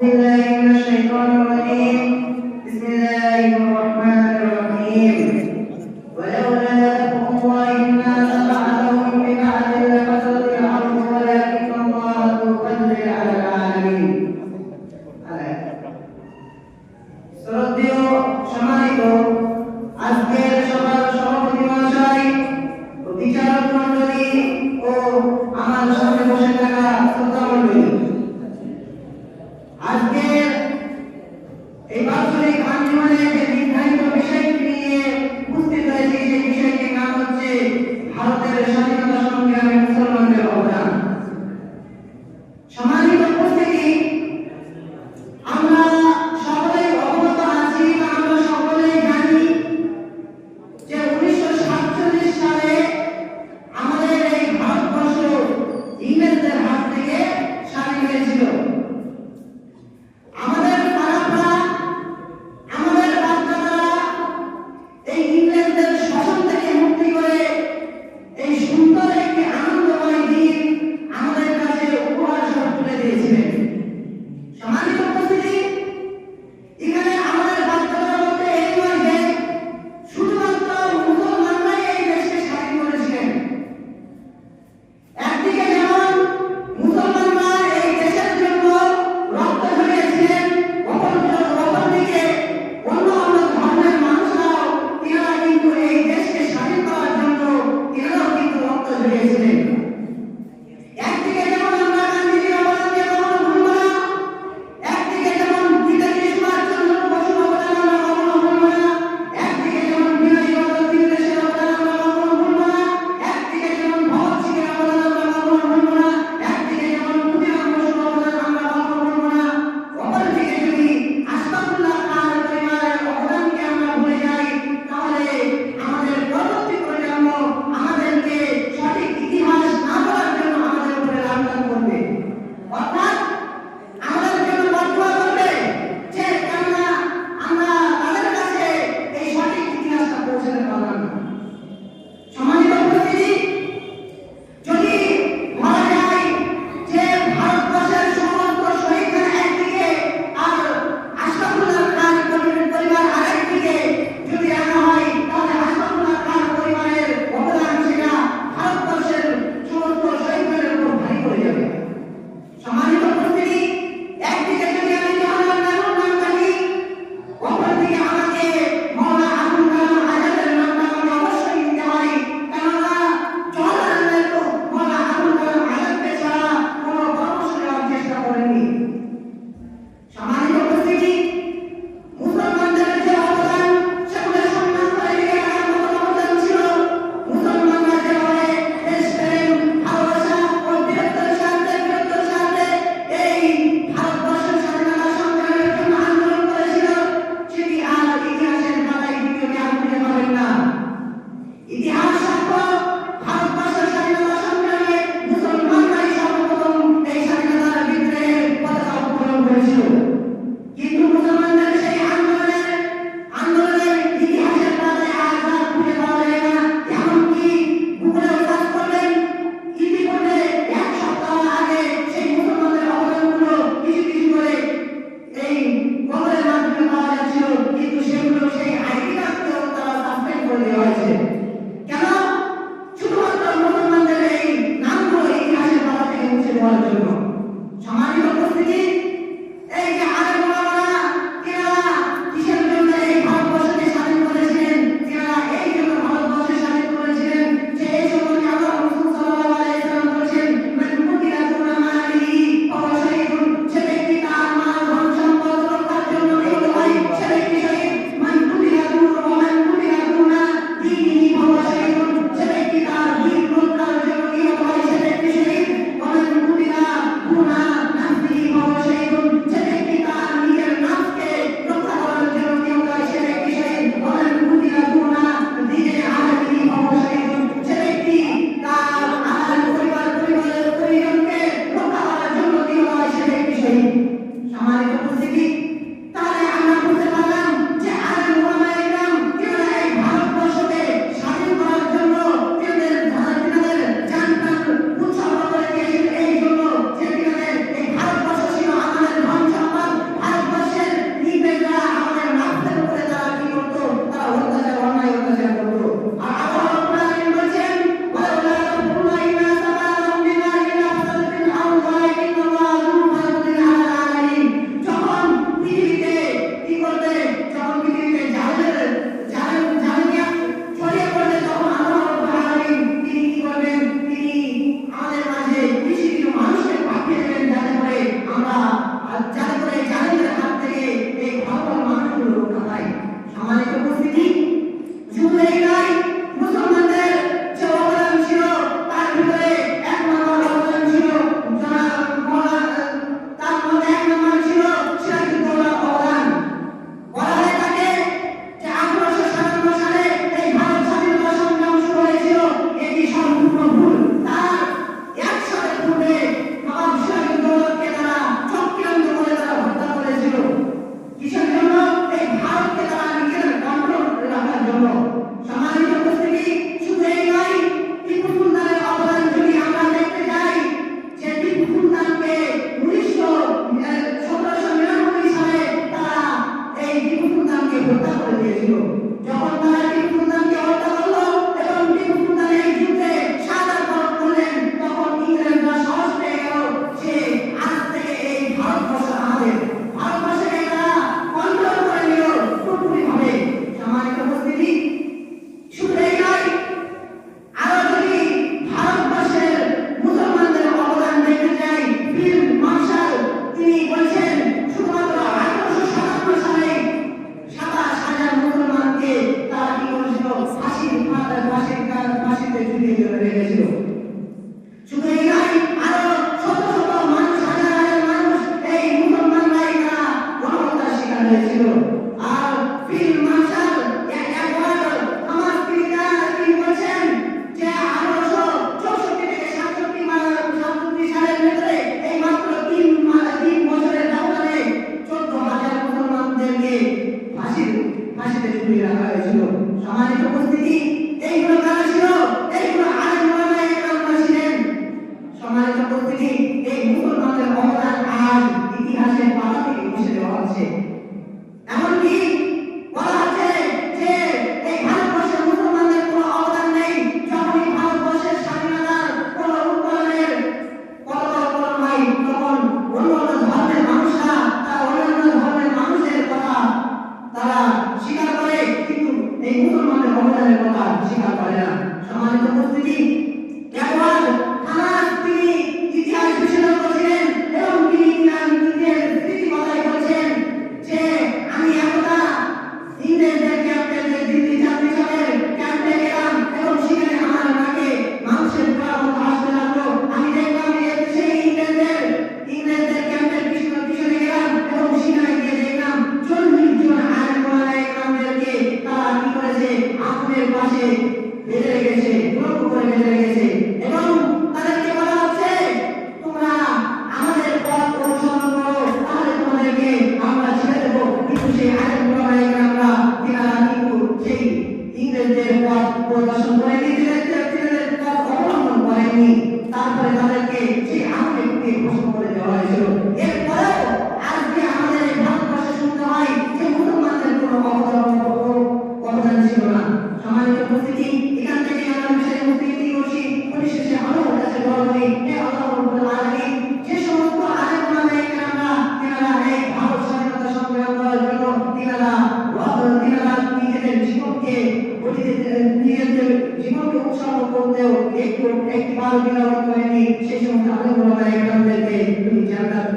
بالله من الشيطان الرجيم. بسم الله الرحمن الرحيم. ولولا دفع الله الناس بعضهم ببعض لفسدت الارض ولكن الله ذو فضل على العالمين. শ্রদ্ধেয় সম্মানিত আজকের সভার সভাপতি মহাশয়, বিচারক মণ্ডলী ও আমার সামনে বসে থাকা শ্রদ্ধা মণ্ডলী, আজকে এই বাৎসরিক আঞ্জুমানে যে নির্ধারিত বিষয়টি নিয়ে উপস্থিত হয়েছে, সেই বিষয়টির নাম হচ্ছে ভারতের স্বাধীনতা সংগ্রামে মুসলমানদের অবদান। সম্মানিত উপস্থিতি, আমরা সকলেই অবগত আছি বা আমরা সকলেই জানি যে 1947 সালে আমাদের এই ভারতবর্ষ ইংরেজদের হাত থেকে স্বাধীন হয়েছিল। আমাদের পাড়াপড়া, আমাদের বাচ্চারা এই ইংরেজদের শাসন থেকে মুক্তি করে এই সুন্দর একটি আনন্দময় দিন আমাদের কাছে উপহার স্বরূপ তুলে দিয়েছিলেন। সম্মানিত উপস্থিতি, এখানে আমাদের বাচ্চারা বলতে এই নয় যে শুধুমাত্র মুসলমানরাই এই দেশকে স্বাধীন করেছিলেন। একদিকে যেমন মুসলমানরা এই দেশের জন্য রক্ত ঝরিয়েছিলেন, অপরদিকে অন্য অন্য ধর্মের মানুষরাও তারা কিন্তু এই দেশকে স্বাধীন করার জন্য তারাও কিন্তু রক্ত ঝরিয়েছিলেন। একদিকে যেমন আমরা গান্ধীজির অবদানকে কখনো ভুলব না, একদিকে যেমন নেতাজি সুভাষচন্দ্র বসুর অবদান আমরা কখনো ভুলব না, একদিকে যেমন বিনাশী দেশের অবদান আমরা কখনো ভুলব না, একদিকে যেমন ভগৎ সিংয়ের অবদান আমরা কখনো ভুলব না, একদিকে যেমন ক্ষুদিরাম বসুর অবদান আমরা কখনো ভুলব না, অপরদিকে যদি আশফাকুল্লাহ খান পরিবারের অবদানকে আমরা ভুলে যাই, তাহলে আমাদের পরবর্তী প্রজন্ম আমাদেরকে সঠিক ইতিহাস না বলার জন্য আমাদের উপরে লাঞ্ছনা করবে, অর্থাৎ আমাদের জন্য বদদুয়া করবে যে কেননা আমরা তাদের কাছে এই সঠিক ইতিহাসটা পৌঁছাতে পারলাম না। সম্মানিত উপস্থিতি, যদি বলা যায় যে ভারতবর্ষের সমস্ত শহীদরা একদিকে আর আশফাকুল্লাহ খান পরিবার আরেকদিকে যদি রাখা হয়, তাহলে আশফাকুল্লাহ খান পরিবারের অবদান সেটা ভারতবর্ষের সমস্ত শহীদদের উপর ভারী পড়ে যাবে। সম্মানিত উপস্থিতি, একদিকে যদি আমি জওহরলাল নেহরুর নাম ডাকি, অপরদিকে আমাকে মাওলানা আবুল কালাম আজাদের নামটা আমাকে অবশ্যই নিতে হয়, কেননা জওহরলাল নেহরু মাওলানা আবুল কালাম আজাদকে ছাড়া কোনো পরামর্শ নেওয়ার চেষ্টা করেননি। সম্মানিত উপস্থিতি, মুসলমানদের যে অবদান সেগুলো সম্মান করে রেখে রাখার মতো অবদান ছিল। মুসলমানরা যেভাবে দেশপ্রেম, ভালোবাসা ও বীরত্বের সাথে এই ভারতবর্ষের স্বাধীনতা সংগ্রামের জন্য আন্দোলন করেছিল, সেটি আর ইতিহাসের পাতায় দ্বিতীয়টি আর খুঁজে পাবেন না। ইতিহাস সাক্ষ্য, ভারতবর্ষের স্বাধীনতা সংগ্রামে মুসলমানরাই সর্বপ্রথম এই স্বাধীনতার বিদ্রোহের পতাকা উত্তোলন করেছিল। কিন্তু মুসলমানদের সেই আন্দোলনের ইতিহাসের পাতায় আজ আর খুঁজে পাওয়া যায় না। এমনকি গুগলে সার্চ করলেন, ইতিপূর্বে 1 সপ্তাহ আগে সেই মুসলমানদের অবদানগুলো কিছু করে এই গুগলের মাধ্যমে পাওয়া যাচ্ছিল, কিন্তু সেগুলো সেই আইডি কার্ডকেও তারা সাসপেন্ড করে দেওয়া হয়েছে। কেন? শুধুমাত্র মুসলমানদের এই নামগুলো ইতিহাসের পাতা থেকে মুছে দেওয়ার জন্য। সম্মানিত উপস্থিতি, এই হয়েছিল। আর ফিল্ড মার্শাল একবার আমার তিনি বলছেন যে 1864 থেকে 67 সালের ভেতরে এই মাত্র 3 বছরের ব্যবধানে 14,000 মুসলমানদেরকে ফাঁসিতে ঝুলিয়ে রাখা হয়েছিল। সম্মানিত উপস্থিতি, এইগুলো কারা ছিল? এইগুলো আলেম ওলামা একরামরা ছিলেন। সম্মানিত উপস্থিতি, এই মুসলমানদের অবদান আজ ইতিহাসের পাতা থেকে মুছে দেওয়া হচ্ছে। এমনকি বলা হচ্ছে যে এই ভারতবর্ষের মুসলমানদের কোনো অবদান নেই। যখনই ভারতবর্ষের স্বাধীনতার কোনো উত্তরণের কলকল হয়, তখন অন্যান্য ধর্মের মানুষরা অন্যান্য ধর্মের মানুষের কথা তারা স্বীকার করে, কিন্তু এই মুসলমানদের অবদানের কথা স্বীকার করে না। সম্মানিত উপস্থিতি, একবার খানাস তিনি ইতিহাস বিশেষজ্ঞ ছিলেন এবং তিনি নিজের স্মৃতি কথাই বলছেন যে আমি একদা ইংরেজদের ক্যাম্পে দিল্লি জাতীয় সভার ক্যাম্পে গেলাম এবং সেখানে আমার নাকে মানুষের প্রাণ আসতে লাগলো। আমি দেখলাম সেই ইংরেজদের ক্যাম্পের পিছনে গেলাম এবং সেখানে গিয়ে দেখলাম 40 জন আলেম ওলামা একরামদেরকে তারা কি করেছে, আগুনের পাশে বেঁধে রেখেছে, দুরন্ত করে বেঁধে রেখেছে এবং তাদেরকে বলা হচ্ছে তোমরা আমাদের পথ অনুসরণ করো, তাহলে তোমাদেরকে আমরা ছেড়ে দেবো। কিন্তু সেই আলেম ওলামা একরামরা তিনারা কিন্তু সেই ইংরেজদের পথ প্রদর্শন করে নিজেদের পথ অবলম্বন করেননি। তারপরে তাদেরকে সেই আগুনে পুড়িয়ে ভস্ম করে দেওয়া হয়েছিল। এরপরেও আজকে আমাদের এই ভারতবর্ষে শুনতে হয় যে মুসলমানদের কোনো অবদান ছিল না। সম্মানিত উপস্থিতি, এখান থেকে আমরা বিষয়ে মুক্তি করছি। পরিশেষে আল্লাহর কাছে দোয়া করি, হে আল্লাহ রাব্বুল আলামিন, যে সমস্ত আলেম ওলামা একরামরা তিনারা এই ভারত স্বাধীনতা সংগ্রাম করার জন্য তিনারা নিজেদের জীবনকে উৎসর্গ করতেও একটিবারও বিলম্ব করেনি, সেই সমস্ত আলেম ওলামা একরামদেরকে তুমি জান্নাত